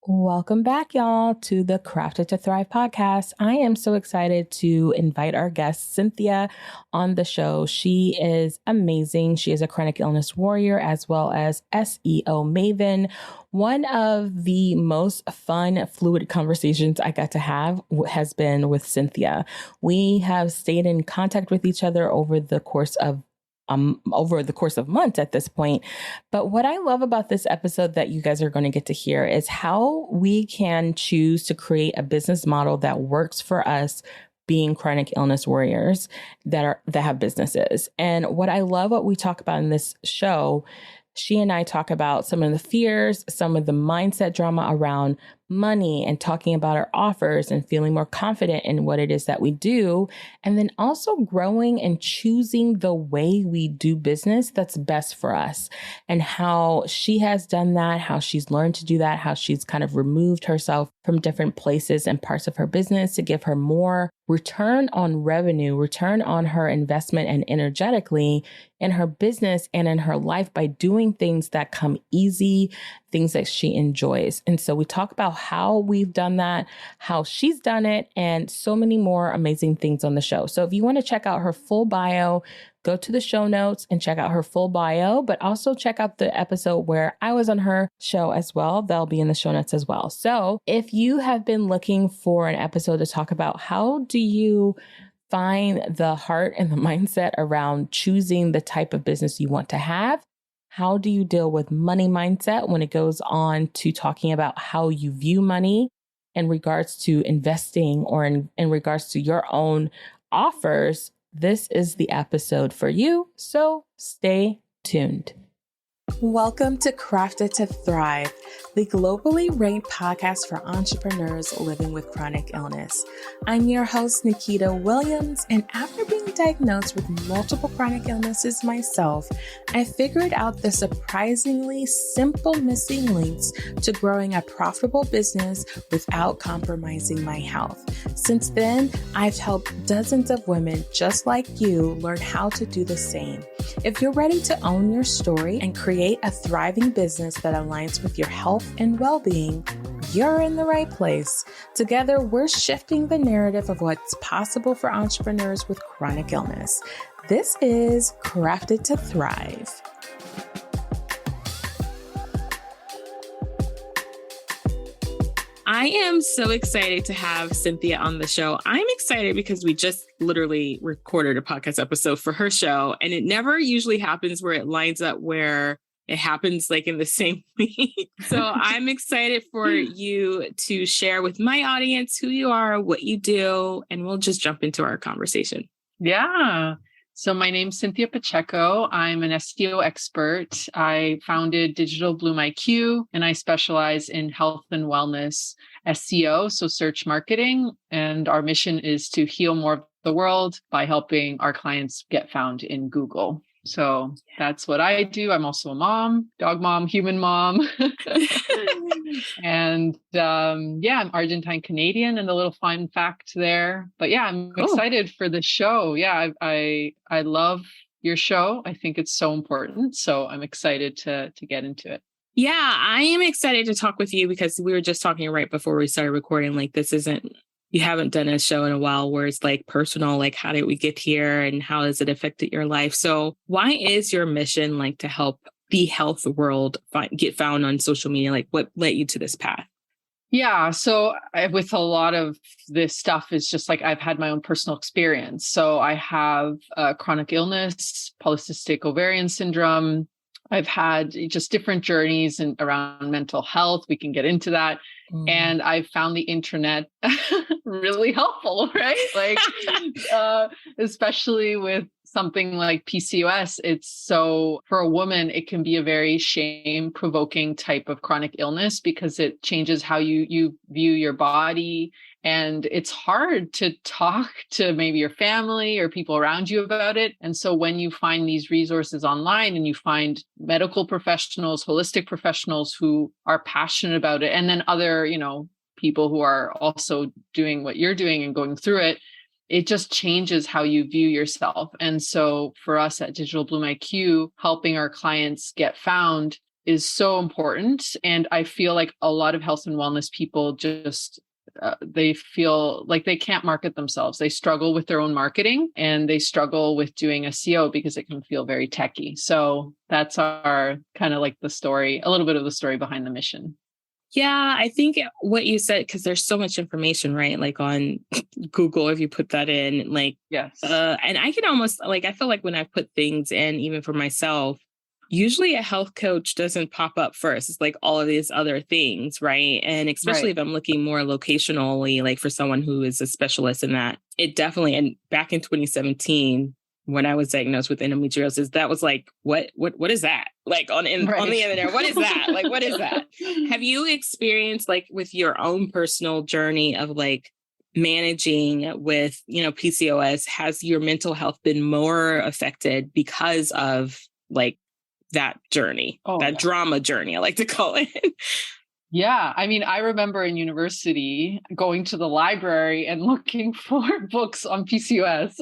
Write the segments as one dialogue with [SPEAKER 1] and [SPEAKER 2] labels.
[SPEAKER 1] Welcome back, y'all, to the Crafted to Thrive podcast. I am so excited to invite our guest, Cinthia, on the show. She is amazing. She is a chronic illness warrior as well as SEO maven. One of the most fun, fluid conversations I got to have has been with Cinthia. We have stayed in contact with each other over the course of months at this point. But what I love about this episode that you guys are going to get to hear is how we can choose to create a business model that works for us being chronic illness warriors that have businesses. And what we talk about in this show, she and I talk about some of the fears, some of the mindset drama around money and talking about our offers and feeling more confident in what it is that we do. And then also growing and choosing the way we do business that's best for us and how she has done that, how she's learned to do that, how she's kind of removed herself from different places and parts of her business to give her more return on revenue, return on her investment and energetically in her business and in her life by doing things that come easy, things that she enjoys. And so we talk about how we've done that, how she's done it, and so many more amazing things on the show. So if you want to check out her full bio, go to the show notes and check out her full bio, but also check out the episode where I was on her show as well. They'll be in the show notes as well. So if you have been looking for an episode to talk about how do you find the heart and the mindset around choosing the type of business you want to have, how do you deal with money mindset when it goes on to talking about how you view money in regards to investing or in regards to your own offers, this is the episode for you. So stay tuned. Welcome to Crafted to Thrive, the globally ranked podcast for entrepreneurs living with chronic illness. I'm your host, Nikita Williams, and after being diagnosed with multiple chronic illnesses myself, I figured out the surprisingly simple missing links to growing a profitable business without compromising my health. Since then, I've helped dozens of women just like you learn how to do the same. If you're ready to own your story and create a thriving business that aligns with your health and well-being, you're in the right place. Together, we're shifting the narrative of what's possible for entrepreneurs with chronic illness. This is Crafted to Thrive. I am so excited to have Cinthia on the show. I'm excited because we just literally recorded a podcast episode for her show, and it never usually happens where it lines up where it happens like in the same week. So I'm excited for you to share with my audience who you are, what you do, and we'll just jump into our conversation.
[SPEAKER 2] Yeah. So my name's Cinthia Pacheco. I'm an SEO expert. I founded Digital Bloom IQ, and I specialize in health and wellness SEO, so search marketing. And our mission is to heal more of the world by helping our clients get found in Google. So that's what I do. I'm also a mom, dog mom, human mom. And I'm Argentine Canadian, and a little fun fact there. But yeah, I'm excited for the show. Yeah, I love your show. I think it's so important. So I'm excited to get into it.
[SPEAKER 1] Yeah, I am excited to talk with you because we were just talking right before we started recording. Like, you haven't done a show in a while where it's like personal, like how did we get here and how has it affected your life? So why is your mission like to help the health world get found on social media? Like what led you to this path?
[SPEAKER 2] Yeah. So with a lot of this stuff is just like I've had my own personal experience. So I have chronic illness, polycystic ovarian syndrome. I've had just different journeys around mental health. We can get into that. And I found the internet really helpful, right? Like, especially with something like PCOS, for a woman, it can be a very shame-provoking type of chronic illness because it changes how you view your body. And it's hard to talk to maybe your family or people around you about it. And so when you find these resources online and you find medical professionals, holistic professionals who are passionate about it, and then other, people who are also doing what you're doing and going through it, it just changes how you view yourself. And so for us at Digital Bloom IQ, helping our clients get found is so important. And I feel like a lot of health and wellness people just they feel like they can't market themselves. They struggle with their own marketing and they struggle with doing SEO because it can feel very techy. So that's our kind of like the story, a little bit of the story behind the mission.
[SPEAKER 1] Yeah, I think what you said, because there's so much information, right? Like on Google, if you put that in, like,
[SPEAKER 2] yes.
[SPEAKER 1] And I can almost like, I feel like when I put things in, even for myself, usually a health coach doesn't pop up first. It's like all of these other things, right? And especially if I'm looking more locationally, like for someone who is a specialist in that, it definitely, and back in 2017, when I was diagnosed with endometriosis, that was like, what is that? Like on the internet, what is that? Like, what is that? Have you experienced like with your own personal journey of like managing with, PCOS, has your mental health been more affected because of like that journey, drama journey, I like to call it?
[SPEAKER 2] Yeah. I mean, I remember in university going to the library and looking for books on PCOS.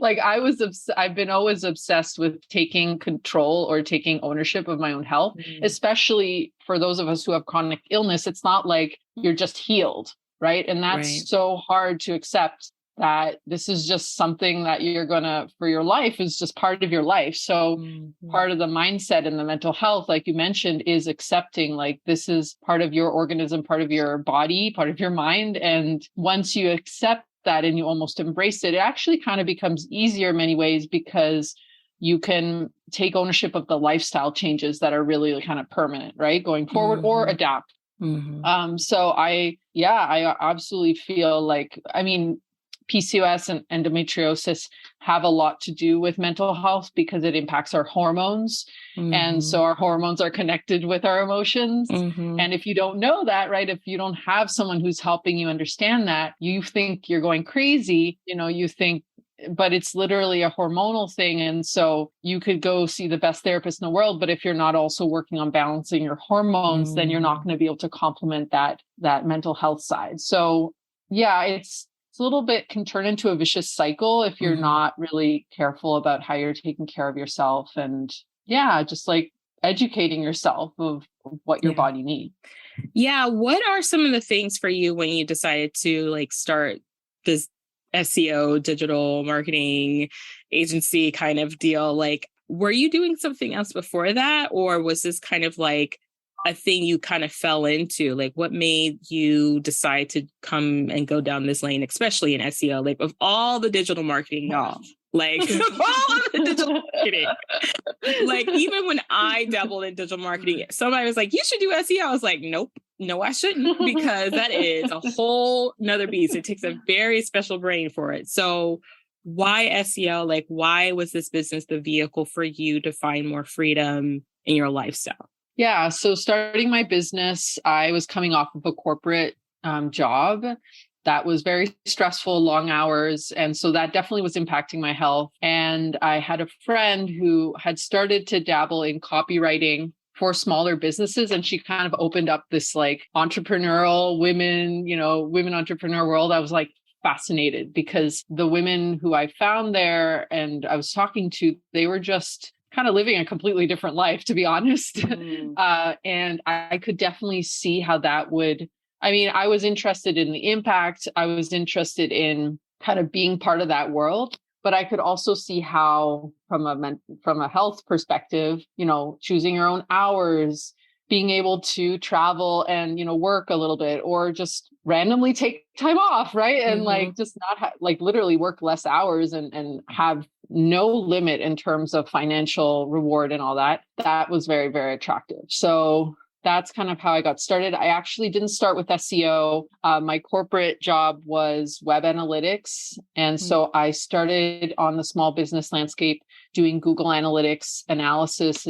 [SPEAKER 2] Like I've been always obsessed with taking control or taking ownership of my own health, especially for those of us who have chronic illness. It's not like you're just healed, right? And that's so hard to accept, that this is just something that you're for your life is just part of your life. So part of the mindset and the mental health, like you mentioned, is accepting like this is part of your organism, part of your body, part of your mind. And once you accept that and you almost embrace it, it actually kind of becomes easier in many ways, because you can take ownership of the lifestyle changes that are really kind of permanent, right? Going forward or adapt. So I absolutely feel like, I mean, PCOS and endometriosis have a lot to do with mental health because it impacts our hormones. And so our hormones are connected with our emotions. And if you don't know that, right, if you don't have someone who's helping you understand that, you think you're going crazy, you think, but it's literally a hormonal thing. And so you could go see the best therapist in the world, but if you're not also working on balancing your hormones, then you're not going to be able to complement that mental health side. So yeah, it's a little bit can turn into a vicious cycle if you're not really careful about how you're taking care of yourself, and just like educating yourself of what your body needs.
[SPEAKER 1] Yeah. What are some of the things for you when you decided to like start this SEO, digital marketing agency kind of deal? Like, were you doing something else before that? Or was this kind of like a thing you kind of fell into? Like, what made you decide to come and go down this lane, especially in SEO? Like, of all the digital marketing, y'all, like all the digital marketing, like even when I dabbled in digital marketing, somebody was like, you should do SEO. I was like, nope, no, I shouldn't, because that is a whole nother beast. It takes a very special brain for it. So why SEO? Like, why was this business the vehicle for you to find more freedom in your lifestyle?
[SPEAKER 2] Yeah. So starting my business, I was coming off of a corporate job that was very stressful, long hours. And so that definitely was impacting my health. And I had a friend who had started to dabble in copywriting for smaller businesses. And she kind of opened up this like entrepreneurial women entrepreneur world. I was like fascinated because the women who I found there and I was talking to, they were just kind of living a completely different life, to be honest. And I could definitely see how that would, I was interested in the impact. I was interested in kind of being part of that world, but I could also see how from a health perspective, choosing your own hours, being able to travel and, work a little bit or just randomly take time off. Right. And like, just not like literally work less hours and have no limit in terms of financial reward and all that. That was very, very attractive. So that's kind of how I got started. I actually didn't start with SEO. My corporate job was web analytics. And so I started on the small business landscape doing Google Analytics analysis,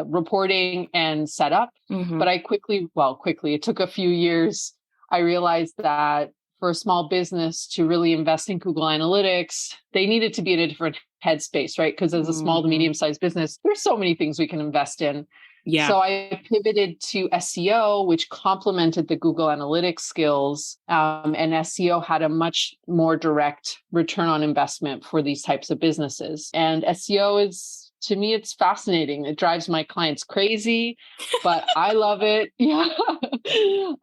[SPEAKER 2] reporting and setup. But I quickly, it took a few years. I realized that for a small business to really invest in Google Analytics, they needed to be in a different headspace, right? Because as a small to medium-sized business, there's so many things we can invest in. Yeah. So I pivoted to SEO, which complemented the Google Analytics skills. And SEO had a much more direct return on investment for these types of businesses. And SEO is to me, it's fascinating. It drives my clients crazy, but I love it. Yeah.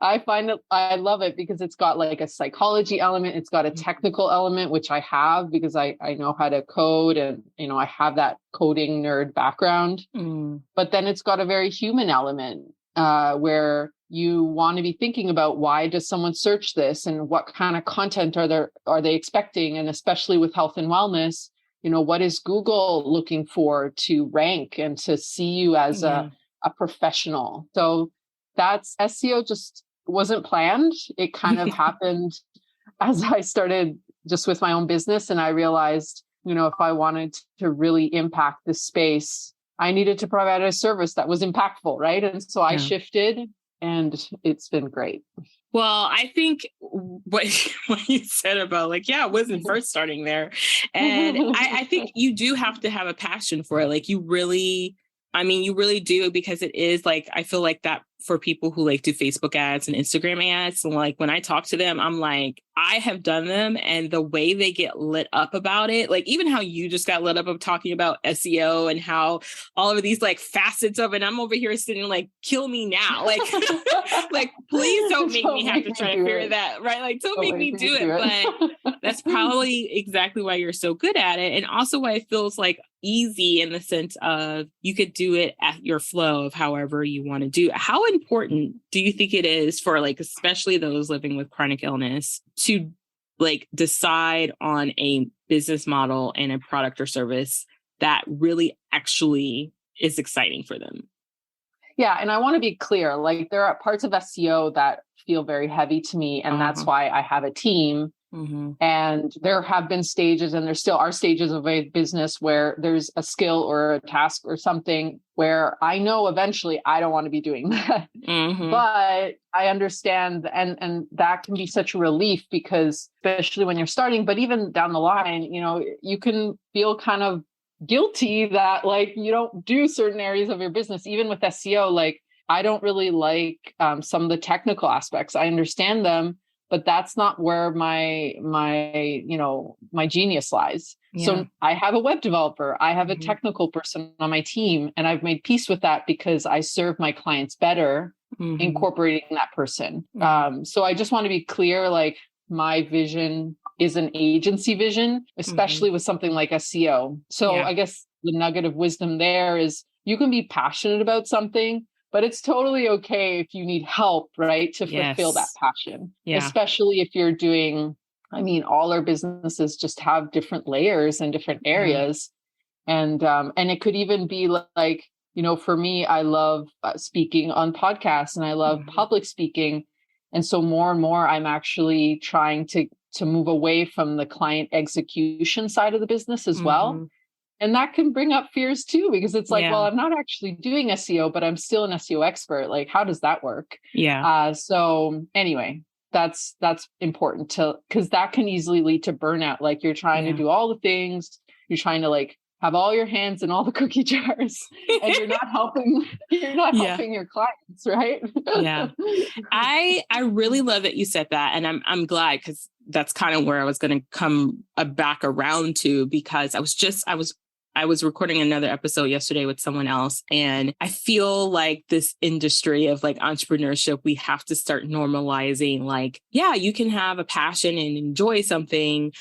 [SPEAKER 2] I find that I love it because it's got like a psychology element. It's got a technical element, which I have because I know how to code and, I have that coding nerd background, but then it's got a very human element, where you want to be thinking about why does someone search this and what kind of content are they expecting? And especially with health and wellness, what is Google looking for to rank and to see you as a professional? So that's SEO just wasn't planned. It kind of happened as I started just with my own business. And I realized, if I wanted to really impact this space, I needed to provide a service that was impactful. Right. And so I shifted and it's been great.
[SPEAKER 1] Well, I think what you said about I wasn't first starting there. And I think you do have to have a passion for it. Like you really do, because it is I feel like that for people who do Facebook ads and Instagram ads. And when I talk to them, I'm like, I have done them, and the way they get lit up about it, even how you just got lit up of talking about SEO and how all of these facets of it, I'm over here sitting kill me now. Please don't make me have to try to figure that, right? Don't make me do it. But that's probably exactly why you're so good at it. And also why it feels easy in the sense of you could do it at your flow of however you want to do it. How important do you think it is for especially those living with chronic illness to decide on a business model and a product or service that really actually is exciting for them?
[SPEAKER 2] Yeah. And I want to be clear, there are parts of SEO that feel very heavy to me. And that's why I have a team. And there have been stages, and there still are stages of a business where there's a skill or a task or something where I know eventually I don't want to be doing that. But I understand, and that can be such a relief, because especially when you're starting, but even down the line, you can feel kind of guilty that you don't do certain areas of your business. Even with SEO, I don't really like some of the technical aspects. I understand them, but that's not where my genius lies. Yeah. So I have a web developer, I have a technical person on my team, and I've made peace with that because I serve my clients better incorporating that person. So I just want to be clear, my vision is an agency vision, especially with something like SEO. So I guess the nugget of wisdom there is you can be passionate about something, but it's totally okay if you need help, right, to fulfill that passion, especially if you're doing, all our businesses just have different layers and different areas. And it could even be for me, I love speaking on podcasts, and I love public speaking. And so more and more, I'm actually trying to move away from the client execution side of the business as well. And that can bring up fears too, because it's well, I'm not actually doing SEO, but I'm still an SEO expert. How does that work? Yeah. So anyway, that's important because that can easily lead to burnout. You're trying to do all the things, you're trying to have all your hands in all the cookie jars, and you're not helping your clients, right?
[SPEAKER 1] Yeah. I really love that you said that. And I'm glad, because that's kind of where I was going to come back around to, because I was recording another episode yesterday with someone else, and I feel this industry of entrepreneurship, we have to start normalizing you can have a passion and enjoy something,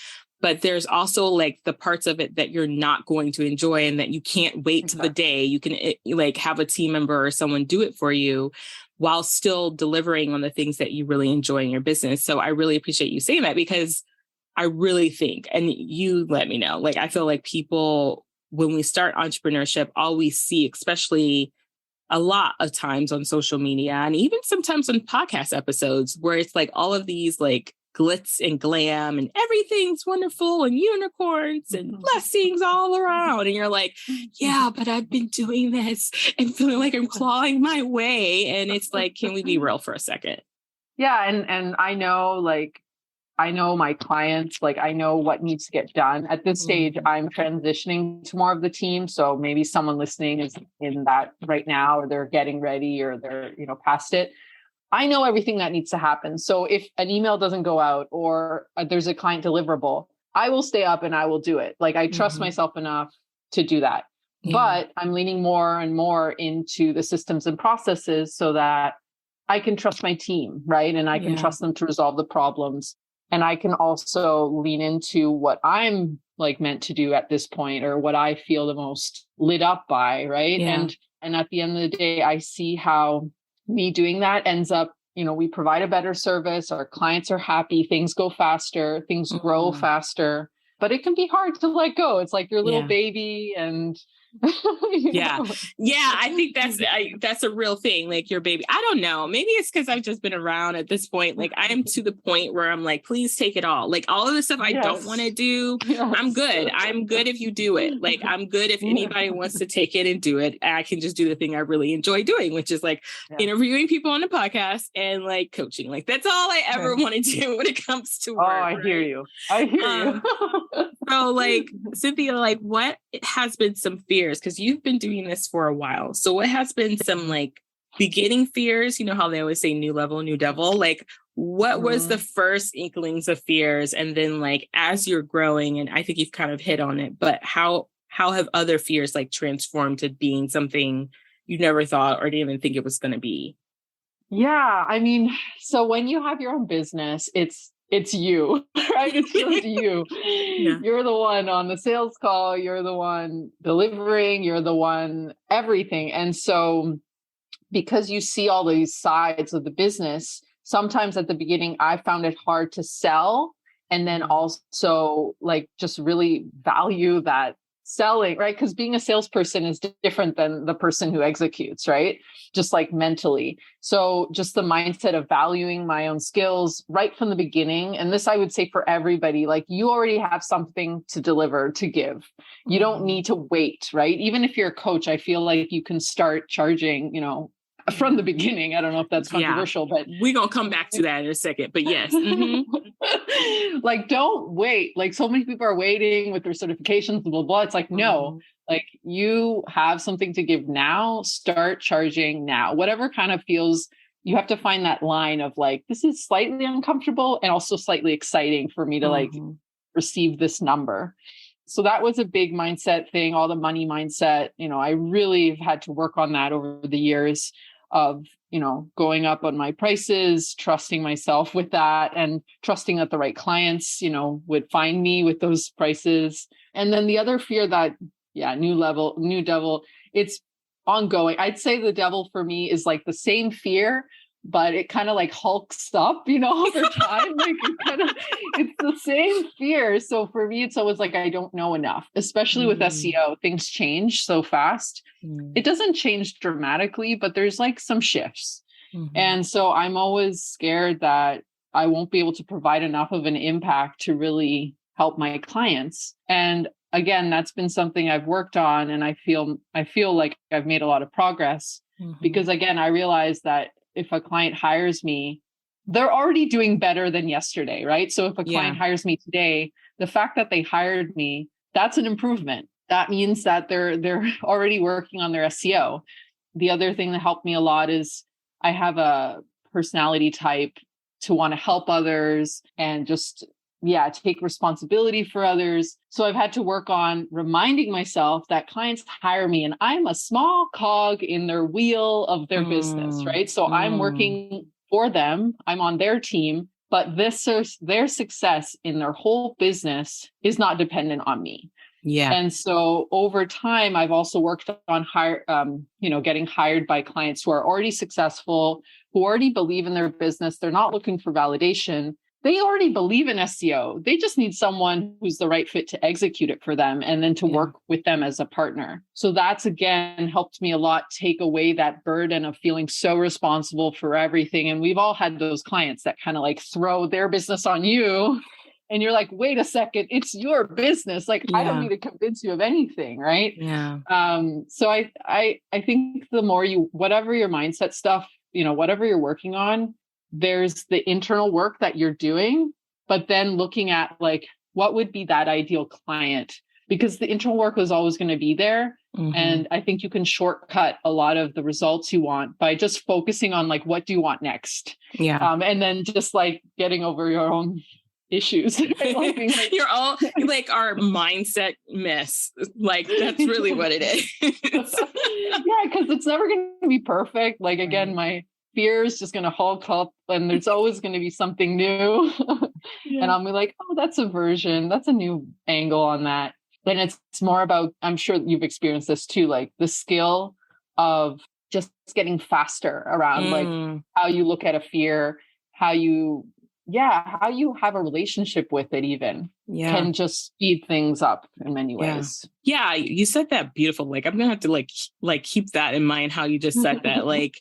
[SPEAKER 1] but there's also the parts of it that you're not going to enjoy, and that you can't wait to the day you can have a team member or someone do it for you while still delivering on the things that you really enjoy in your business. So I really appreciate you saying that, because I really think, and you let me know, I feel people, when we start entrepreneurship, all we see, especially a lot of times on social media and even sometimes on podcast episodes, where it's all of these glitz and glam and everything's wonderful and unicorns and blessings all around. And you're yeah, but I've been doing this and feeling I'm clawing my way. And it's can we be real for a second?
[SPEAKER 2] Yeah. And I know, I know my clients, I know what needs to get done. At this stage, I'm transitioning to more of the team. So maybe someone listening is in that right now, or they're getting ready, or they're, past it. I know everything that needs to happen. So if an email doesn't go out, or there's a client deliverable, I will stay up and I will do it. I trust myself enough to do that. But I'm leaning more and more into the systems and processes so that I can trust my team, right? And I can trust them to resolve the problems. And I can also lean into what I'm like meant to do at this point, or what I feel the most lit up by, right? And at the end of the day, I see how me doing that ends up, we provide a better service, our clients are happy, things go faster, things grow faster, but it can be hard to let go. It's like your little baby, and
[SPEAKER 1] Yeah. I think that's a real thing. Like your baby. I don't know. Maybe it's because I've just been around at this point. Like I am to the point where I'm like, please take it all. Like all of the stuff I don't want to do. I'm good. I'm good if you do it. Like I'm good if anybody wants to take it and do it. I can just do the thing I really enjoy doing, which is like interviewing people on the podcast and like coaching. Like that's all I ever want to do when it comes to work.
[SPEAKER 2] I hear you. I hear you.
[SPEAKER 1] So like Cinthia, like what has been some fears? Because you've been doing this for a while. So what has been some like beginning fears? You know how they always say new level, new devil. Like what was the first inklings of fears? And then like as you're growing, and I think you've kind of hit on it, but how have other fears like transformed to being something you never thought or didn't even think it was going to be?
[SPEAKER 2] Yeah. I mean, so when you have your own business, it's you, right? It's just you. You're the one on the sales call. You're the one delivering. You're the one everything. And so because you see all these sides of the business, sometimes at the beginning, I found it hard to sell. And then also like just really value that selling, right? Because being a salesperson is different than the person who executes, right? Just like mentally. So just the mindset of valuing my own skills right from the beginning. And this, I would say for everybody, like you already have something to deliver, to give. You don't need to wait, right? Even if you're a coach, I feel like you can start charging, from the beginning. I don't know if that's controversial, but
[SPEAKER 1] we're going to come back to that in a second, but yes.
[SPEAKER 2] Like, don't wait. Like so many people are waiting with their certifications, blah, blah, blah. It's like, no, like you have something to give now, start charging now, whatever kind of feels, you have to find that line of like, this is slightly uncomfortable and also slightly exciting for me to like receive this number. So that was a big mindset thing, all the money mindset. I really have had to work on that over the years of, going up on my prices, trusting myself with that and trusting that the right clients, would find me with those prices. And then the other fear that, new devil, it's ongoing. I'd say the devil for me is like the same fear, but it kind of like hulks up, over time. Like it's the same fear. So for me, it's always like, I don't know enough, especially with SEO, things change so fast. It doesn't change dramatically, but there's like some shifts. And so I'm always scared that I won't be able to provide enough of an impact to really help my clients. And again, that's been something I've worked on. And I feel like I've made a lot of progress because again, I realized that if a client hires me, they're already doing better than yesterday, right? So if a client hires me today, the fact that they hired me, that's an improvement. That means that they're already working on their SEO. The other thing that helped me a lot is I have a personality type to want to help others and just, take responsibility for others. So I've had to work on reminding myself that clients hire me and I'm a small cog in their wheel of their business, right? So I'm working for them. I'm on their team, but their success in their whole business is not dependent on me. Yeah. And so over time, I've also worked on getting hired by clients who are already successful, who already believe in their business. They're not looking for validation. They already believe in SEO. They just need someone who's the right fit to execute it for them and then to work with them as a partner. So that's, again, helped me a lot take away that burden of feeling so responsible for everything. And we've all had those clients that kind of like throw their business on you. And you're like, wait a second, it's your business. Like, I don't need to convince you of anything, right? Yeah. So I think the more whatever your mindset stuff, whatever you're working on, there's the internal work that you're doing, but then looking at like, what would be that ideal client? Because the internal work is always going to be there. And I think you can shortcut a lot of the results you want by just focusing on like, what do you want next? Yeah. And then just like getting over your own issues. Like being like,
[SPEAKER 1] you're all like our mindset mess. Like that's really what it is.
[SPEAKER 2] yeah, because it's never going to be perfect. Like again, my fear is just going to hulk up, and there's always going to be something new. And I'll be like, oh, that's a version. That's a new angle on that. Then it's more about, I'm sure you've experienced this too, like the skill of just getting faster around like how you look at a fear, how you have a relationship with it even can just speed things up in many ways.
[SPEAKER 1] Yeah, you said that beautiful. Like I'm gonna have to like keep that in mind, how you just said that. Like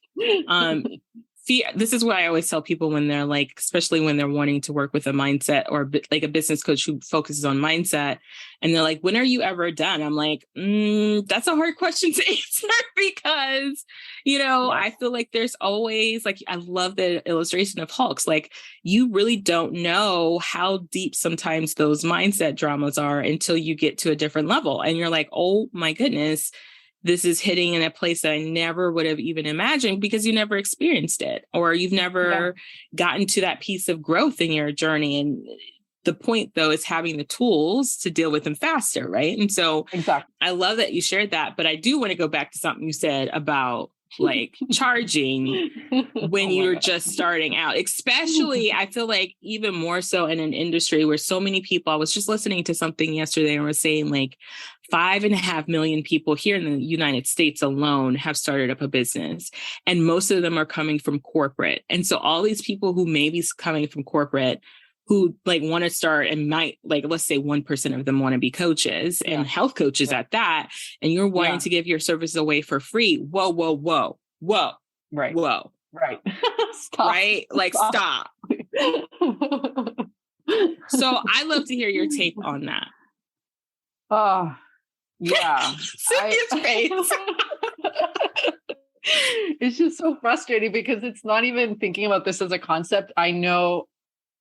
[SPEAKER 1] fear, this is what I always tell people when they're like, especially when they're wanting to work with a mindset or like a business coach who focuses on mindset. And they're like, when are you ever done? I'm like, that's a hard question to answer because, I feel like there's always like, I love the illustration of Hulks. Like you really don't know how deep sometimes those mindset dramas are until you get to a different level. And you're like, oh my goodness, this is hitting in a place that I never would have even imagined because you never experienced it or you've never gotten to that piece of growth in your journey. And the point, though, is having the tools to deal with them faster. Right. And so I love that you shared that. But I do want to go back to something you said about like charging when you're just starting out, especially I feel like even more so in an industry where so many people, I was just listening to something yesterday and was saying like 5.5 million people here in the United States alone have started up a business and most of them are coming from corporate. And so all these people who may be coming from corporate who like want to start and might like, let's say 1% of them want to be coaches and health coaches at that. And you're wanting to give your services away for free. Whoa.
[SPEAKER 2] Right.
[SPEAKER 1] Whoa.
[SPEAKER 2] Right.
[SPEAKER 1] Stop. Right. Like stop. So I love to hear your take on that.
[SPEAKER 2] Oh, yeah.
[SPEAKER 1] Cynthia's face.
[SPEAKER 2] It's just so frustrating because it's not even thinking about this as a concept. I know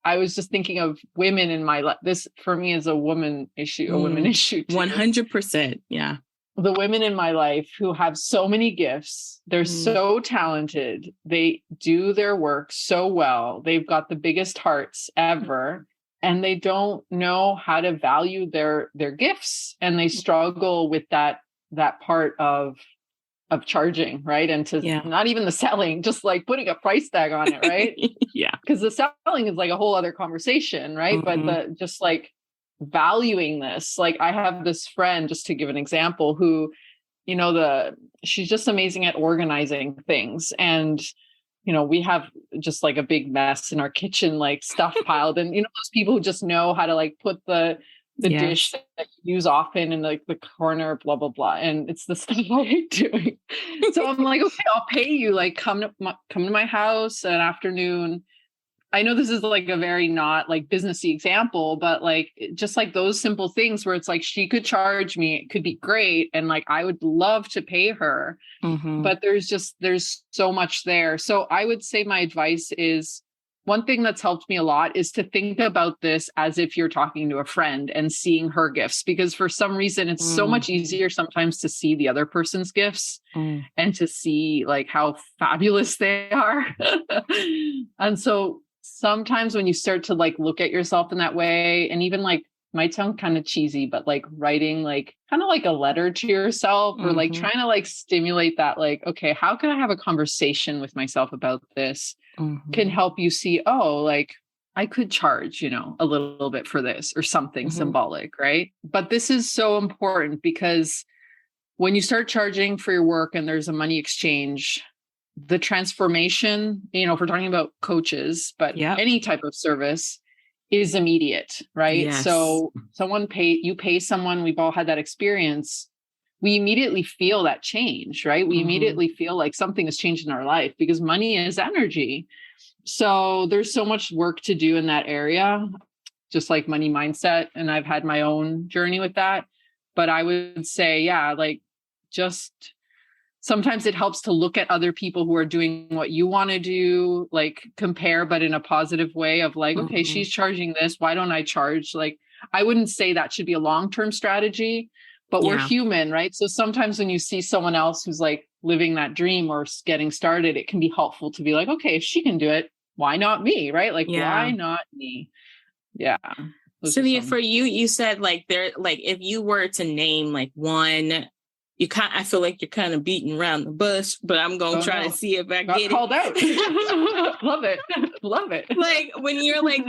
[SPEAKER 2] I was just thinking of women in my life. This for me is a woman issue, a women issue.
[SPEAKER 1] 100%. Yeah.
[SPEAKER 2] The women in my life who have so many gifts, they're so talented. They do their work so well. They've got the biggest hearts ever. And they don't know how to value their gifts. And they struggle with that part of charging, right? And to not even the selling, just like putting a price tag on it, right? Because the selling is like a whole other conversation, right? But just like valuing this, like I have this friend, just to give an example, who, she's just amazing at organizing things. And, we have just like a big mess in our kitchen, like stuff piled. And, those people who just know how to like put the dish that you use often in like the corner, blah, blah, blah. And it's the stuff I hate doing. So I'm like, okay, I'll pay you, like come to my house an afternoon. I know this is like a very not like businessy example, but like just like those simple things where it's like she could charge me, it could be great. And like I would love to pay her, but there's so much there. So I would say my advice is, one thing that's helped me a lot is to think about this as if you're talking to a friend and seeing her gifts, because for some reason it's so much easier sometimes to see the other person's gifts and to see like how fabulous they are. And so sometimes when you start to like look at yourself in that way, and even like might sound kind of cheesy, but like writing like kind of like a letter to yourself or like trying to like stimulate that, like, okay, how can I have a conversation with myself about this? Can help you see, oh, like I could charge, a little bit for this or something symbolic, right? But this is so important because when you start charging for your work and there's a money exchange, the transformation, if we're talking about coaches, but any type of service is immediate, right?
[SPEAKER 1] Yes.
[SPEAKER 2] So you pay someone, we've all had that experience. We immediately feel that change, right? We immediately feel like something has changed in our life because money is energy. So there's so much work to do in that area, just like money mindset. And I've had my own journey with that. But I would say, like just sometimes it helps to look at other people who are doing what you want to do, like compare, but in a positive way of like, okay, she's charging this. Why don't I charge? Like, I wouldn't say that should be a long-term strategy, but we're human, right? So sometimes when you see someone else who's like living that dream or getting started, it can be helpful to be like, okay, if she can do it, why not me? Right? Like, why not me? Yeah.
[SPEAKER 3] Cinthia, for you, you said like if you were to name like one, I feel like you're kind of beating around the bush, but I'm going to try to see if I get
[SPEAKER 2] called out. Love it. Love it.
[SPEAKER 3] Like when you're like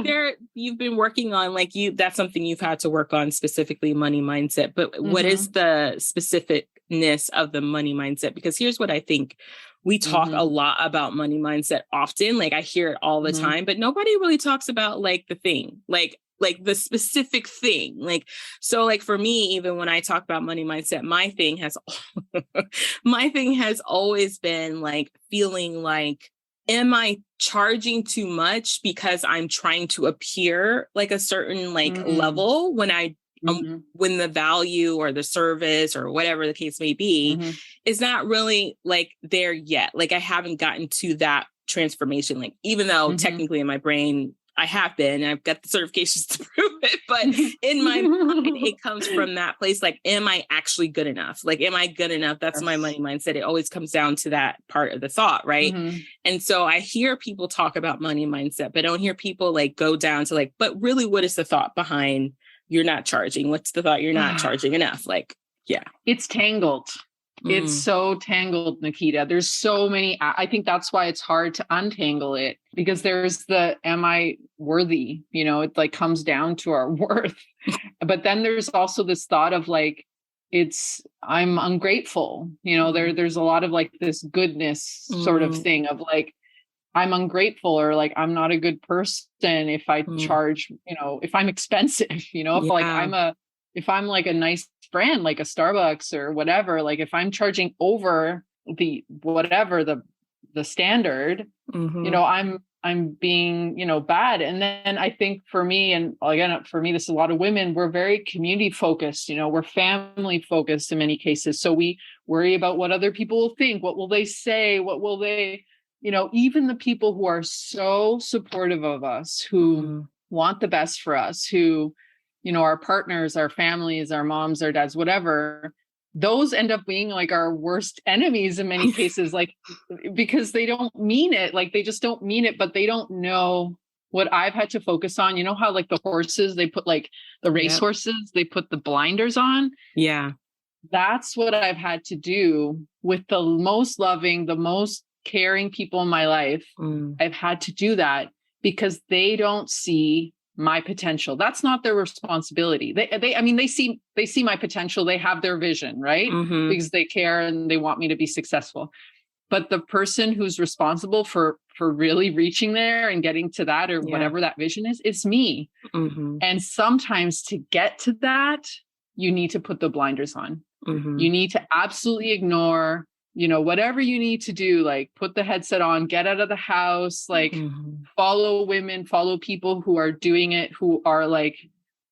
[SPEAKER 3] you've been working on that's something you've had to work on, specifically money mindset. But what is the specificness of the money mindset? Because here's what I think. We talk a lot about money mindset often. Like I hear it all the time, but nobody really talks about like the thing, like the specific thing. Like, so like for me, even when I talk about money mindset, my thing has always been like feeling like, am I charging too much because I'm trying to appear like a certain like level when when the value or the service or whatever the case may be is not really like there yet. Like I haven't gotten to that transformation, like even though technically in my brain I have been, and I've got the certifications to prove it, but in my mind, it comes from that place. Like, am I actually good enough? Like, am I good enough? That's my money mindset. It always comes down to that part of the thought. Right. And so I hear people talk about money mindset, but I don't hear people like go down to like, but really, what is the thought behind you're not charging? What's the thought you're not charging enough? Like, yeah.
[SPEAKER 2] It's tangled. It's so tangled, Nikita. There's so many. I think that's why it's hard to untangle it, because there's am I worthy? You know, it like comes down to our worth. But then there's also this thought of like, I'm ungrateful. You know, there's a lot of like this goodness sort of thing of like, I'm ungrateful, or like, I'm not a good person if I charge, you know, if I'm expensive, you know, if I'm like a nice brand, like a Starbucks or whatever, like if I'm charging over the standard, you know, I'm being, you know, bad. And then I think for me, and again, for me, this is a lot of women, we're very community focused, you know, we're family focused in many cases. So we worry about what other people will think, what will they say, what will they, you know, even the people who are so supportive of us, who want the best for us, who, you know, our partners, our families, our moms, our dads, whatever, those end up being like our worst enemies in many cases, like, because they don't mean it. Like they just don't mean it, but they don't know what I've had to focus on. You know how like the horses, they put like the race horses, they put the blinders on.
[SPEAKER 3] Yeah.
[SPEAKER 2] That's what I've had to do with the most loving, the most caring people in my life. I've had to do that because they don't see my potential. That's not their responsibility. They see my potential. They have their vision, right? Because they care and they want me to be successful. But the person who's responsible for really reaching there and getting to that, or whatever that vision is, it's me. And sometimes to get to that, you need to put the blinders on. You need to absolutely ignore, you know, whatever you need to do, like put the headset on, get out of the house, like follow women, follow people who are doing it, who are like,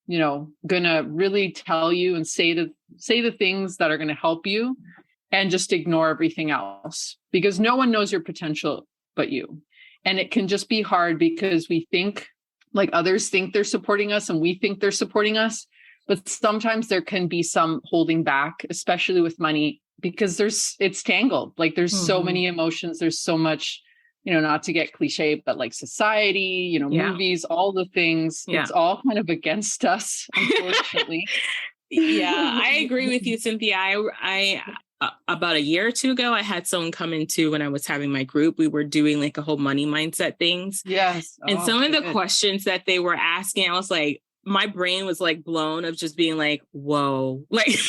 [SPEAKER 2] you know, gonna really tell you and say the things that are going to help you, and just ignore everything else, because no one knows your potential but you. And it can just be hard because we think like others think they're supporting us and we think they're supporting us. But sometimes there can be some holding back, especially with money, because it's tangled. Like there's so many emotions. There's so much, you know, not to get cliche, but like society, you know, movies, all the things, it's all kind of against us, unfortunately.
[SPEAKER 3] I agree with you, Cinthia. I about a year or two ago, I had someone come into, when I was having my group, we were doing like a whole money mindset things.
[SPEAKER 2] Yes.
[SPEAKER 3] And some of the questions that they were asking, I was like, my brain was like blown of just being like, whoa, like,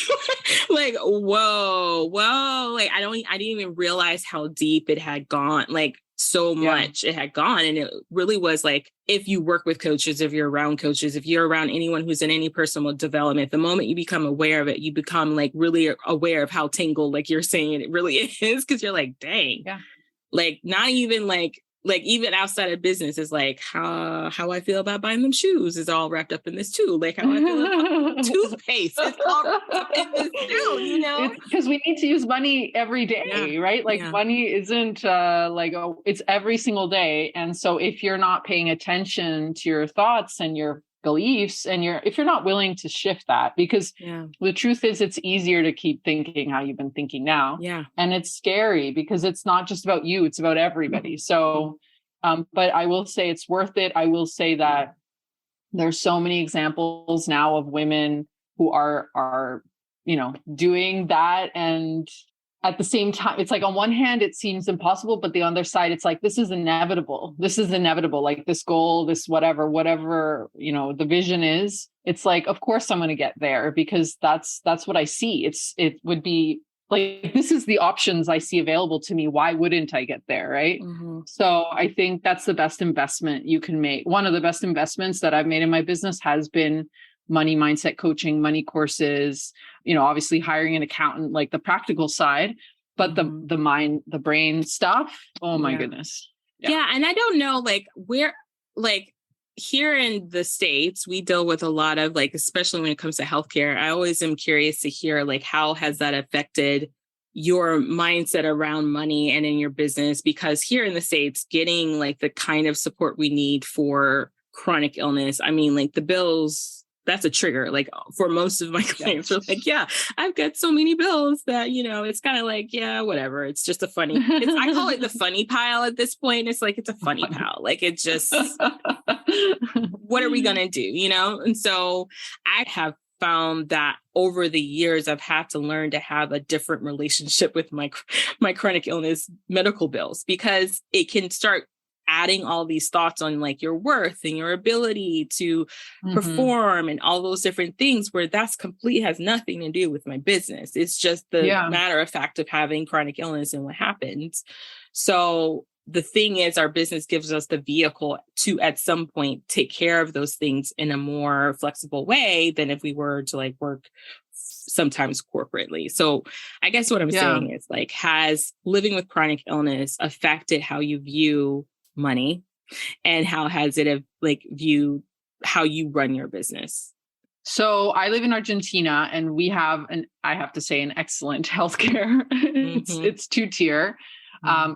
[SPEAKER 3] like, whoa. Like, I didn't even realize how deep it had gone. Like so much it had gone. And it really was like, if you work with coaches, if you're around coaches, if you're around anyone who's in any personal development, the moment you become aware of it, you become like really aware of how tangled, like you're saying it really is. Cause you're like, dang, like not even like even outside of business is like how I feel about buying them shoes is all wrapped up in this too. Like how I feel about toothpaste is all wrapped up in this too, you know?
[SPEAKER 2] Because we need to use money every day, right? Like money isn't it's every single day. And so if you're not paying attention to your thoughts and your beliefs, and if you're not willing to shift that, because the truth is it's easier to keep thinking how you've been thinking now. And it's scary because it's not just about you, it's about everybody. So but I will say it's worth it. I will say that There's so many examples now of women who are, doing that. And at the same time, it's like on one hand, it seems impossible, but the other side, it's like, this is inevitable. This is inevitable. Like this goal, this whatever, the vision is, it's like, of course I'm going to get there because that's what I see. It would be like, this is the options I see available to me. Why wouldn't I get there? Right. Mm-hmm. So I think that's the best investment you can make. One of the best investments that I've made in my business has been money mindset coaching, money courses, obviously hiring an accountant, like the practical side, but the mind, the brain stuff. Oh my goodness.
[SPEAKER 3] Yeah. And I don't know, here in the States, we deal with a lot of especially when it comes to healthcare. I always am curious to hear how has that affected your mindset around money and in your business? Because here in the States, getting the kind of support we need for chronic illness, I mean, the bills, that's a trigger. For most of my clients, are I've got so many bills that, it's kind of whatever. It's just a funny, I call it the funny pile at this point. It's it's a funny pile. It's just, what are we going to do? And so I have found that over the years, I've had to learn to have a different relationship with my chronic illness medical bills, because it can start adding all these thoughts on your worth and your ability to perform and all those different things, where that's has nothing to do with my business. It's just the matter of fact of having chronic illness and what happens. So the thing is, our business gives us the vehicle to, at some point, take care of those things in a more flexible way than if we were to work sometimes corporately. So I guess what I'm saying is has living with chronic illness affected how you view money, and how has it viewed how you run your business?
[SPEAKER 2] So I live in Argentina, and we have I have to say, an excellent healthcare. It's 2-tier.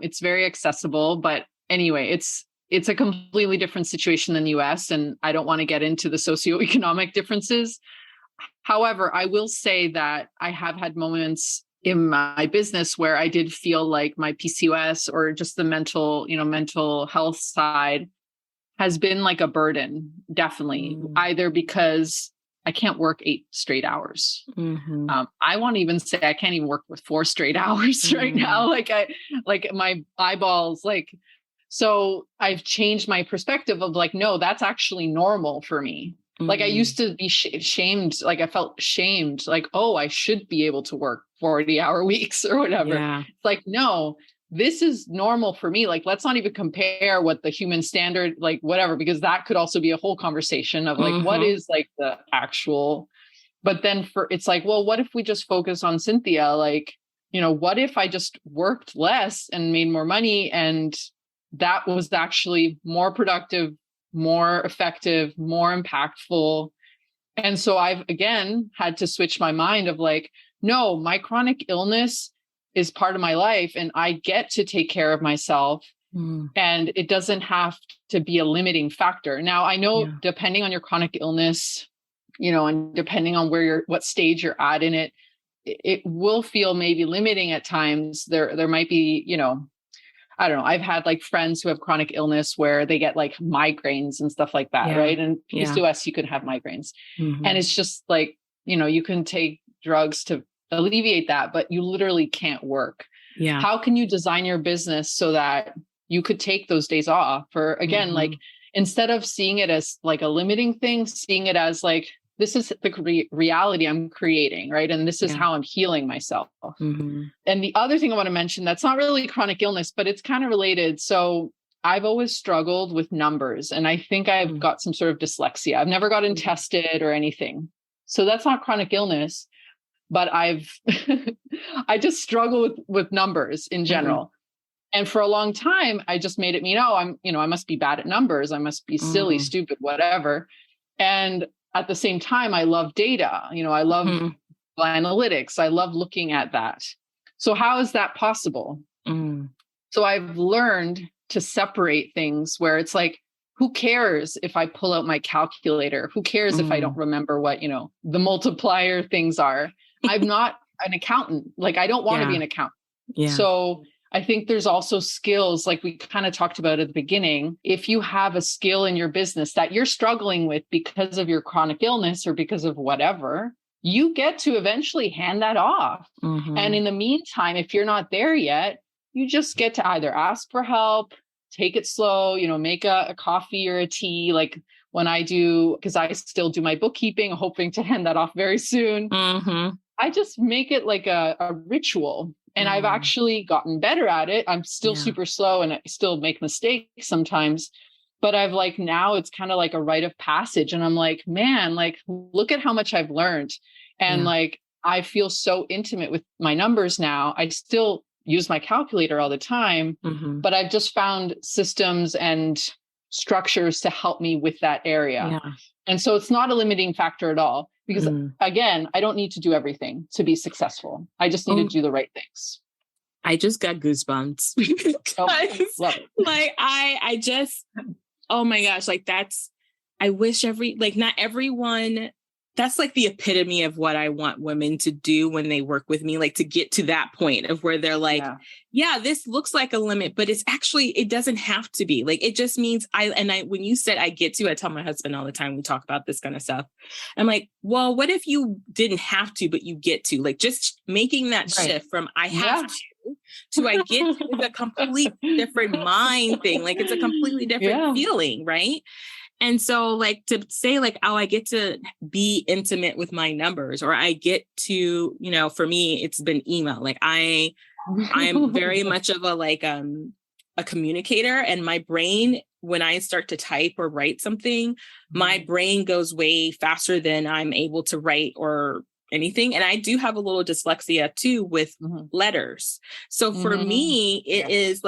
[SPEAKER 2] It's very accessible, but anyway, it's a completely different situation than the US, and I don't want to get into the socioeconomic differences. However, I will say that I have had moments in my business where I did feel like my PCOS, or just the mental health side, has been a burden, definitely, either because I can't work 8 straight hours. I won't even say I can't even work with 4 straight hours right now. My eyeballs, so I've changed my perspective of no, that's actually normal for me. I used to be shamed. I felt shamed. Oh, I should be able to work 40-hour weeks or whatever. Yeah. It's no, this is normal for me. Let's not even compare what the human standard, whatever, because that could also be a whole conversation of what is the actual, but then it's well, what if we just focus on Cinthia? What if I just worked less and made more money, and that was actually more productive, more effective, more impactful? And so I've again had to switch my mind of no, my chronic illness is part of my life, and I get to take care of myself, and it doesn't have to be a limiting factor. Now, I know depending on your chronic illness, and depending on what stage you're at in it, it will feel maybe limiting at times. There might be, I don't know. I've had friends who have chronic illness where they get migraines and stuff like that. Right. And PCOS, you could have migraines, and it's just you can take drugs to alleviate that, but you literally can't work. Yeah. How can you design your business so that you could take those days off? Or again, instead of seeing it as a limiting thing, seeing it as this is the reality I'm creating, right? And this is how I'm healing myself. And the other thing I want to mention, that's not really chronic illness, but it's kind of related. So I've always struggled with numbers, and I think I've got some sort of dyslexia. I've never gotten tested or anything. So that's not chronic illness, but I just struggle with numbers in general. And for a long time, I just made it mean, oh, I must be bad at numbers. I must be silly, stupid, whatever. And at the same time, I love data. I love analytics. I love looking at that. So how is that possible? So I've learned to separate things where it's who cares if I pull out my calculator? Who cares if I don't remember what, the multiplier things are? I'm not an accountant. I don't want to be an accountant. Yeah. So I think there's also skills, like we kind of talked about at the beginning. If you have a skill in your business that you're struggling with because of your chronic illness or because of whatever, you get to eventually hand that off. And in the meantime, if you're not there yet, you just get to either ask for help, take it slow, make a coffee or a tea. Like when I do, because I still do my bookkeeping, hoping to hand that off very soon. I just make it like a ritual. And I've actually gotten better at it. I'm still super slow and I still make mistakes sometimes. But I've now it's kind of like a rite of passage. And I'm like, man, look at how much I've learned. And I feel so intimate with my numbers now. I still use my calculator all the time, but I've just found systems and structures to help me with that area. And so it's not a limiting factor at all, because again, I don't need to do everything to be successful. I just need to do the right things.
[SPEAKER 3] I just got goosebumps.
[SPEAKER 2] Love it.
[SPEAKER 3] I just, oh my gosh, I wish not everyone, that's the epitome of what I want women to do when they work with me, to get to that point of where they're this looks like a limit, but it's actually, it doesn't have to be. It just means when you said I tell my husband all the time, we talk about this kind of stuff. I'm like, well, what if you didn't have to, but you get to, just making that shift from I have to I get to is a complete different mind thing. It's a completely different feeling. Right. And so to say oh, I get to be intimate with my numbers, or I get to, for me, it's been email. I'm very much of a communicator, and my brain, when I start to type or write something, my brain goes way faster than I'm able to write or anything. And I do have a little dyslexia too with letters. So for me, it is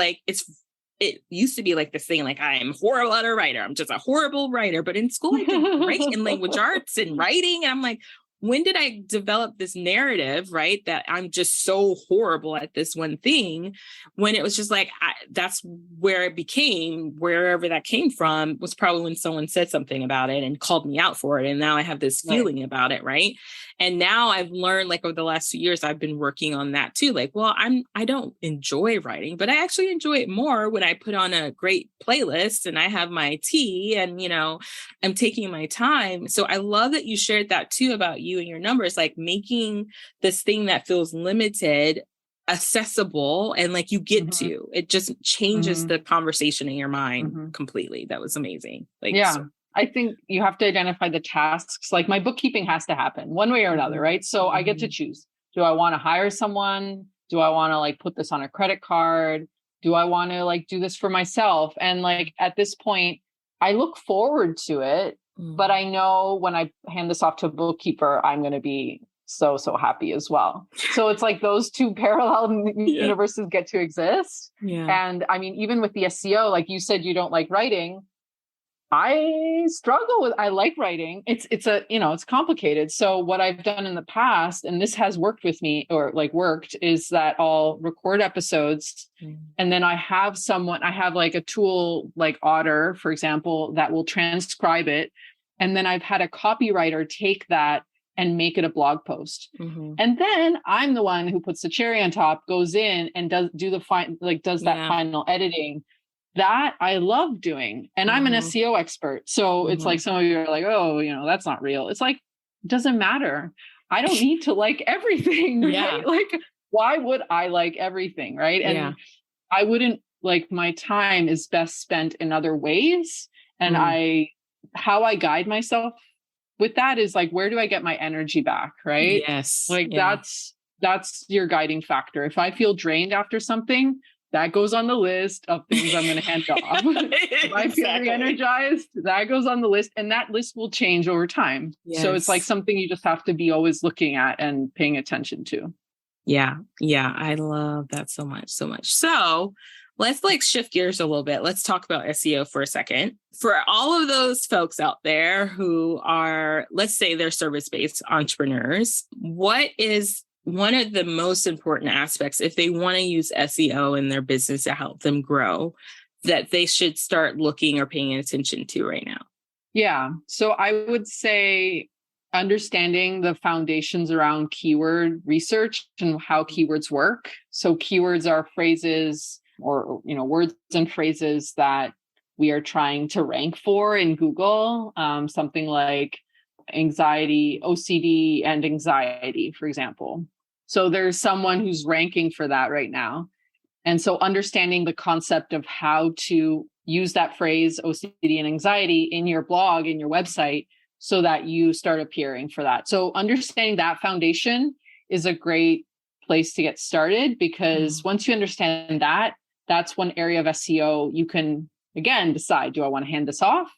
[SPEAKER 3] it used to be this thing, I'm horrible at a writer. I'm just a horrible writer. But in school, I did great in language arts and writing. And I'm like, when did I develop this narrative, right, that I'm just so horrible at this one thing, when it was just that's where it became, wherever that came from, was probably when someone said something about it and called me out for it. And now I have this feeling about it, right? And now I've learned, over the last 2 years, I've been working on that too. I don't enjoy writing, but I actually enjoy it more when I put on a great playlist and I have my tea and, I'm taking my time. So I love that you shared that too about you and your numbers, making this thing that feels limited accessible and you get to it, just changes the conversation in your mind completely. That was amazing.
[SPEAKER 2] I think you have to identify the tasks. My bookkeeping has to happen one way or another, right? So I get to choose. Do I want to hire someone? Do I want to put this on a credit card? Do I want to do this for myself? And at this point, I look forward to it, but I know when I hand this off to a bookkeeper, I'm going to be so happy as well. So it's those two parallel universes get to exist. And I mean, even with the SEO, like you said, you don't like writing. I struggle with, I like writing. It's complicated. So what I've done in the past, and this has worked with me worked, is that I'll record episodes and then I have a tool like Otter, for example, that will transcribe it. And then I've had a copywriter take that and make it a blog post. And then I'm the one who puts the cherry on top, goes in and does that final editing. That I love doing. And I'm an SEO expert. So it's some of you are oh, that's not real. It's it doesn't matter. I don't need to like everything. Right? Why would I like everything? Right. And I wouldn't my time is best spent in other ways. And how I guide myself with that is where do I get my energy back? Right.
[SPEAKER 3] Yes.
[SPEAKER 2] That's your guiding factor. If I feel drained after something, that goes on the list of things I'm going to hand off. If I feel re-energized, that goes on the list, and that list will change over time. Yes. So it's something you just have to be always looking at and paying attention to.
[SPEAKER 3] Yeah. I love that so much. So let's shift gears a little bit. Let's talk about SEO for a second. For all of those folks out there who are, let's say they're service-based entrepreneurs, what is one of the most important aspects, if they want to use SEO in their business to help them grow, that they should start looking or paying attention to right now?
[SPEAKER 2] Yeah. So I would say understanding the foundations around keyword research and how keywords work. So keywords are phrases or, words and phrases that we are trying to rank for in Google. Something like anxiety, OCD, and anxiety, for example. So there's someone who's ranking for that right now. And so understanding the concept of how to use that phrase, OCD and anxiety, in your blog, in your website, so that you start appearing for that. So understanding that foundation is a great place to get started, because once you understand that, that's one area of SEO you can, again, decide, do I want to hand this off?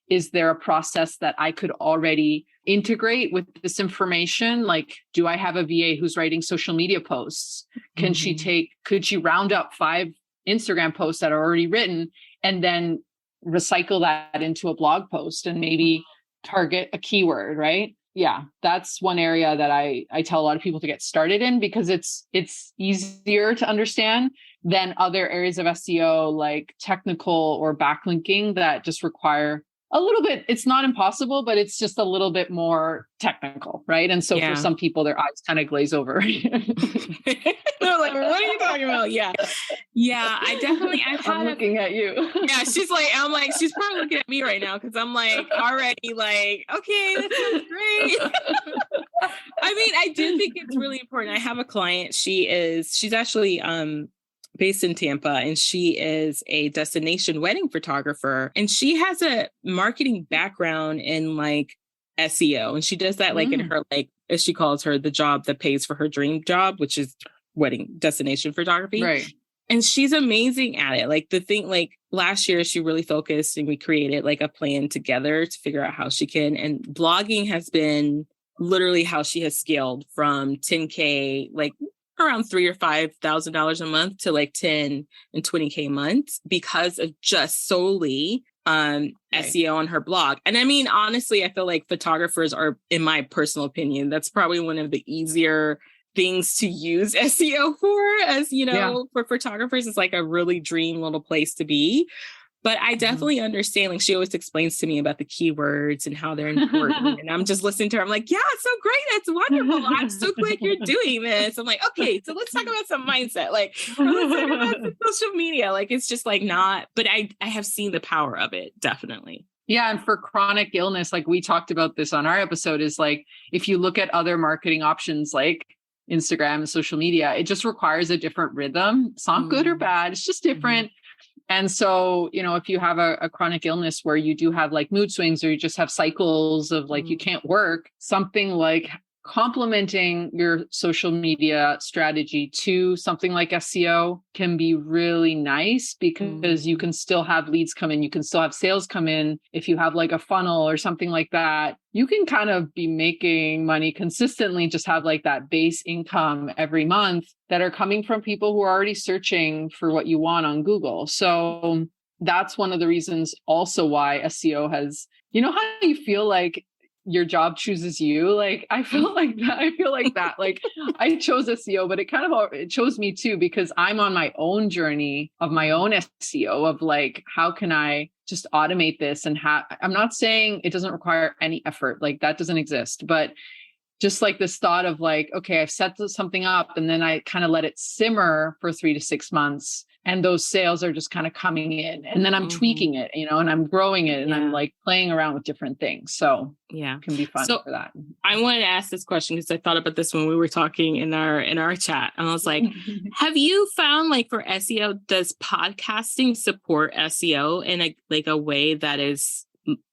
[SPEAKER 2] Is there a process that I could already integrate with this information? Like, do I have a VA who's writing social media posts? Could she round up 5 Instagram posts that are already written and then recycle that into a blog post and maybe target a keyword, right? Yeah, that's one area that I tell a lot of people to get started in, because it's easier to understand than other areas of SEO like technical or backlinking that just require a little bit. It's not impossible, but it's just a little bit more technical, right? And so for some people, their eyes kind of glaze over.
[SPEAKER 3] They're like, what are you talking about? Yeah.
[SPEAKER 2] I'm looking at you.
[SPEAKER 3] Yeah, she's probably looking at me right now, because I'm like already like, okay, that sounds great. I mean, I do think it's really important. I have a client. She's actually based in Tampa, and she is a destination wedding photographer, and she has a marketing background in like SEO, and she does that like in her, like, as she calls her, the job that pays for her dream job, which is wedding destination photography.
[SPEAKER 2] Right.
[SPEAKER 3] And she's amazing at it. Like, the thing, like last year, she really focused, and we created like a plan together to figure out how she can. And blogging has been literally how she has scaled from 10K, like around $3,000 or $5,000 a month, to like 10 and 20K months, because of just solely SEO on her blog. And I mean, honestly, I feel like photographers are, in my personal opinion, that's probably one of the easier things to use SEO for, as for photographers. It's like a really dream little place to be. But I definitely understand, like, she always explains to me about the keywords and how they're important. And I'm just listening to her. I'm like, yeah, it's so great. That's wonderful. I'm so glad you're doing this. I'm like, okay, so let's talk about some mindset. Like, let's talk about some social media. Like, it's just like not, but I have seen the power of it, definitely.
[SPEAKER 2] Yeah. And for chronic illness, like we talked about this on our episode, is like, if you look at other marketing options like Instagram and social media, it just requires a different rhythm. It's not good or bad. It's just different. And so, if you have a chronic illness where you do have like mood swings, or you just have cycles of like, you can't work, something like complementing your social media strategy to something like SEO can be really nice, because you can still have leads come in. You can still have sales come in. If you have like a funnel or something like that, you can kind of be making money consistently, just have like that base income every month that are coming from people who are already searching for what you want on Google. So that's one of the reasons also why SEO has, how you feel like your job chooses you. Like, I feel like that, like I chose SEO, but it chose me too, because I'm on my own journey of my own SEO of like, how can I just automate this? And I'm not saying it doesn't require any effort, like that doesn't exist, but just like this thought of like, okay, I've set something up, and then I kind of let it simmer for 3 to 6 months. And those sales are just kind of coming in, and then I'm tweaking it, and I'm growing it, and I'm like playing around with different things. So it can be fun for that.
[SPEAKER 3] I wanted to ask this question because I thought about this when we were talking in our chat, and I was like, have you found, like, for SEO, does podcasting support SEO in a way that is,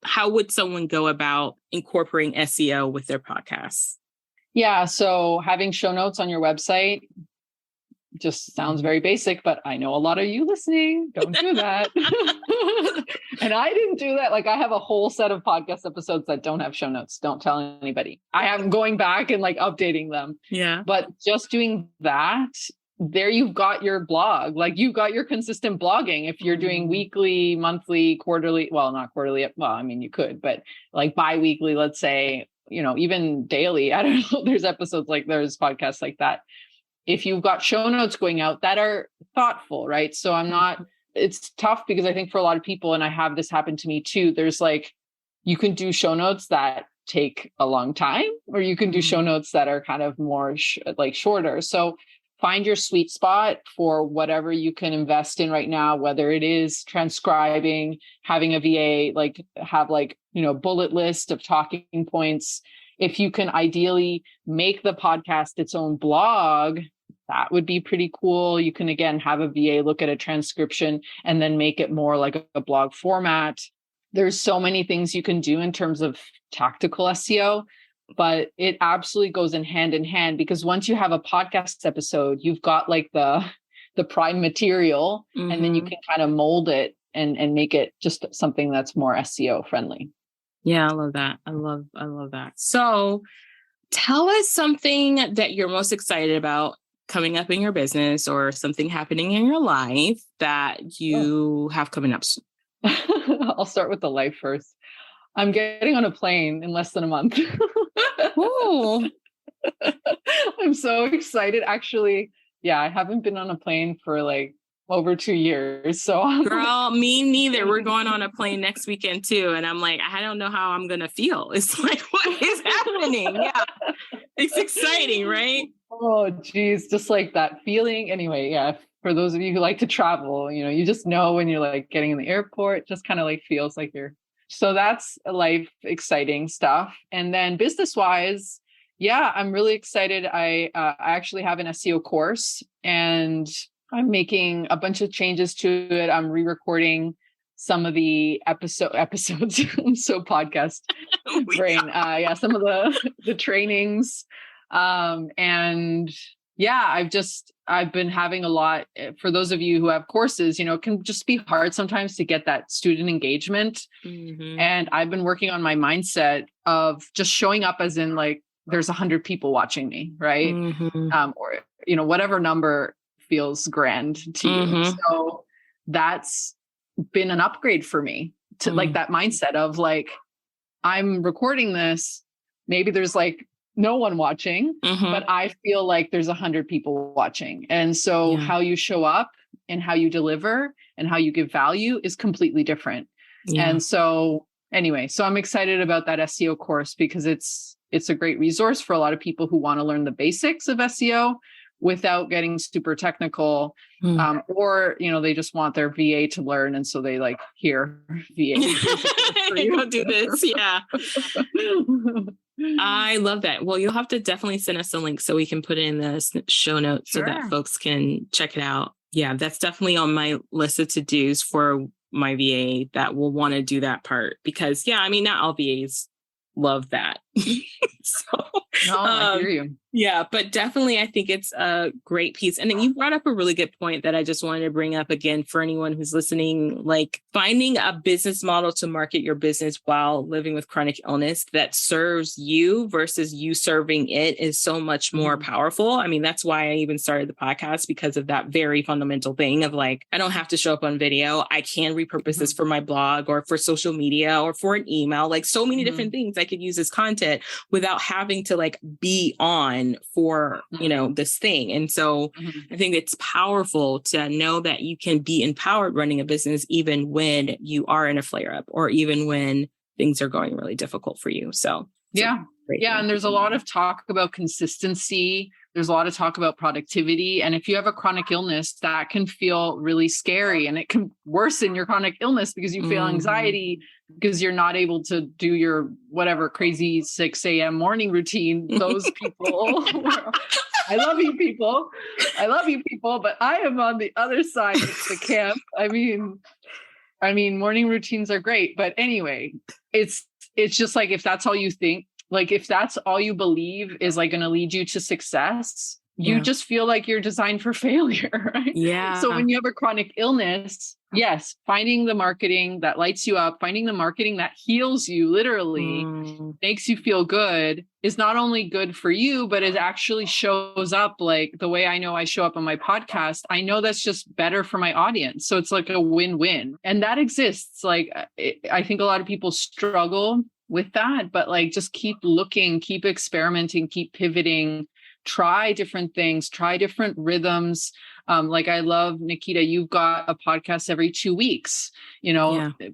[SPEAKER 3] how would someone go about incorporating SEO with their podcasts?
[SPEAKER 2] Yeah. So having show notes on your website just sounds very basic, but I know a lot of you listening don't do that. And I didn't do that. Like, I have a whole set of podcast episodes that don't have show notes. Don't tell anybody. I am going back and like updating them.
[SPEAKER 3] Yeah.
[SPEAKER 2] But just doing that, there you've got your blog. Like, you've got your consistent blogging. If you're doing weekly, monthly, quarterly, well, not quarterly. Well, I mean, you could, but like bi-weekly, let's say, even daily. I don't know. There's podcasts like that. If you've got show notes going out that are thoughtful, right? So it's tough, because I think for a lot of people, and I have this happen to me too, there's like, you can do show notes that take a long time, or you can do show notes that are kind of more shorter. So find your sweet spot for whatever you can invest in right now, whether it is transcribing, having a VA, like have like, bullet list of talking points. If you can ideally make the podcast its own blog, that would be pretty cool. You can, again, have a VA look at a transcription and then make it more like a blog format. There's so many things you can do in terms of tactical SEO, but it absolutely goes in hand, because once you have a podcast episode, you've got like the prime material, and then you can kind of mold it and make it just something that's more SEO friendly.
[SPEAKER 3] Yeah, I love that. I love that. So tell us something that you're most excited about coming up in your business, or something happening in your life that you have coming up soon.
[SPEAKER 2] I'll start with the life first. I'm getting on a plane in less than a month.
[SPEAKER 3] Ooh.
[SPEAKER 2] I'm so excited. Actually, yeah, I haven't been on a plane for like over 2 years. So
[SPEAKER 3] girl, me neither. We're going on a plane next weekend too. And I'm like, I don't know how I'm going to feel. It's like, what is happening? Yeah. It's exciting, right?
[SPEAKER 2] Oh, geez. Just like that feeling. Anyway, yeah. For those of you who like to travel, you just know when you're like getting in the airport, just kind of like feels like so that's life exciting stuff. And then business wise, yeah, I'm really excited. I actually have an SEO course, and I'm making a bunch of changes to it. I'm re-recording some of the episodes. I'm so podcast brain. Yeah, some of the trainings. And yeah, I've been having a lot. For those of you who have courses, it can just be hard sometimes to get that student engagement. And I've been working on my mindset of just showing up as in like, there's 100 people watching me, right? Or, whatever number feels grand to you. So that's been an upgrade for me to like that mindset of like, I'm recording this. Maybe there's like no one watching, but I feel like there's 100 people watching. And so how you show up and how you deliver and how you give value is completely different. And so anyway, so I'm excited about that SEO course, because it's a great resource for a lot of people who want to learn the basics of SEO without getting super technical, or, they just want their VA to learn. And so they like, here, VA.
[SPEAKER 3] Go do this. Yeah. I love that. Well, you'll have to definitely send us a link so we can put it in the show notes so that folks can check it out. Yeah, that's definitely on my list of to-dos for my VA that will want to do that part, because not all VAs love that.
[SPEAKER 2] I hear you.
[SPEAKER 3] Yeah, but definitely I think it's a great piece. And then you brought up a really good point that I just wanted to bring up again for anyone who's listening, like finding a business model to market your business while living with chronic illness that serves you versus you serving it is so much more powerful. I mean, that's why I even started the podcast, because of that very fundamental thing of like, I don't have to show up on video. I can repurpose this for my blog or for social media or for an email, like so many different things I could use as content without having to like be on for, this thing. And so I think it's powerful to know that you can be empowered running a business, even when you are in a flare up or even when things are going really difficult for you. So
[SPEAKER 2] yeah. And there's a lot of talk about consistency. There's a lot of talk about productivity. And if you have a chronic illness, that can feel really scary, and it can worsen your chronic illness because you feel anxiety because you're not able to do your whatever crazy 6 a.m. morning routine. Those people, I love you people, but I am on the other side of the camp. I mean, morning routines are great, but anyway, it's just like, if that's all you think, like if that's all you believe is like going to lead you to success, you just feel like you're designed for failure, right?
[SPEAKER 3] Yeah.
[SPEAKER 2] So when you have a chronic illness, yes, finding the marketing that lights you up, finding the marketing that heals you, literally makes you feel good, is not only good for you, but it actually shows up like the way I know I show up on my podcast. I know that's just better for my audience. So it's like a win-win, and that exists. Like, I think a lot of people struggle with that, but like, just keep looking, keep experimenting, keep pivoting, try different things, try different rhythms. Like I love, Nikita, you've got a podcast every 2 weeks,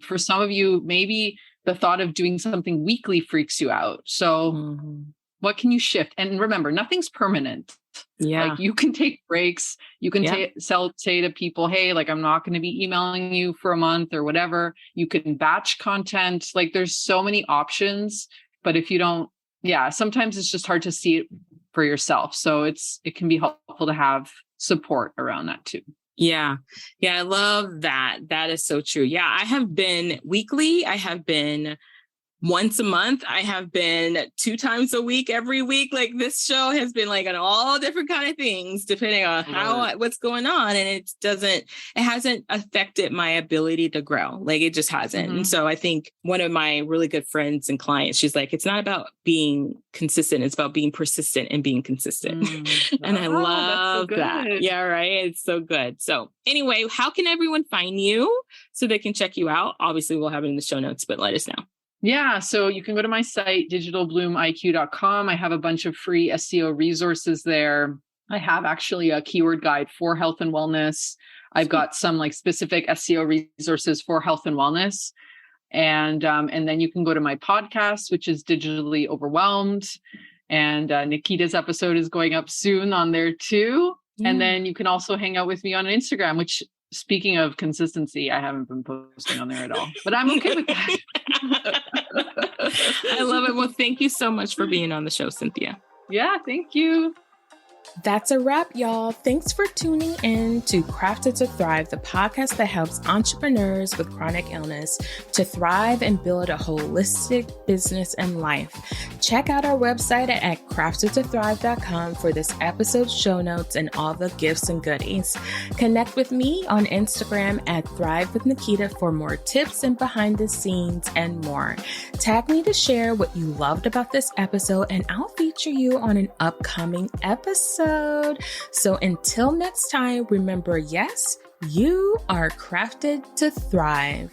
[SPEAKER 2] for some of you, maybe the thought of doing something weekly freaks you out. So what can you shift? And remember, nothing's permanent.
[SPEAKER 3] Yeah.
[SPEAKER 2] Like you can take breaks. You can say to people, hey, like I'm not going to be emailing you for a month or whatever. You can batch content. Like there's so many options, but if you don't, sometimes it's just hard to see it for yourself. So it can be helpful to have support around that too.
[SPEAKER 3] Yeah. Yeah. I love that. That is so true. Yeah. I have been weekly. I have been once a month. I have been 2 times a week, every week. Like this show has been like on all different kind of things, depending on what's going on. And it hasn't affected my ability to grow. Like it just hasn't. And so I think one of my really good friends and clients, she's like, it's not about being consistent. It's about being persistent and being consistent. And I love that. Yeah. Right. It's so good. So anyway, how can everyone find you so they can check you out? Obviously we'll have it in the show notes, but let us know.
[SPEAKER 2] Yeah. So you can go to my site, digitalbloomiq.com. I have a bunch of free SEO resources there. I have actually a keyword guide for health and wellness. I've got some like specific SEO resources for health and wellness. And then you can go to my podcast, which is Digitally Overwhelmed. And Nikita's episode is going up soon on there too. Yeah. And then you can also hang out with me on Instagram, which, speaking of consistency, I haven't been posting on there at all, but I'm okay with that.
[SPEAKER 3] I love it. Well, thank you so much for being on the show, Cinthia.
[SPEAKER 2] Yeah, thank you.
[SPEAKER 1] That's a wrap, y'all. Thanks for tuning in to Crafted to Thrive, the podcast that helps entrepreneurs with chronic illness to thrive and build a holistic business and life. Check out our website at craftedtothrive.com for this episode's show notes and all the gifts and goodies. Connect with me on Instagram at Thrive with Nikita for more tips and behind the scenes and more. Tag me to share what you loved about this episode, and I'll feature you on an upcoming episode. So until next time, remember, yes, you are crafted to thrive.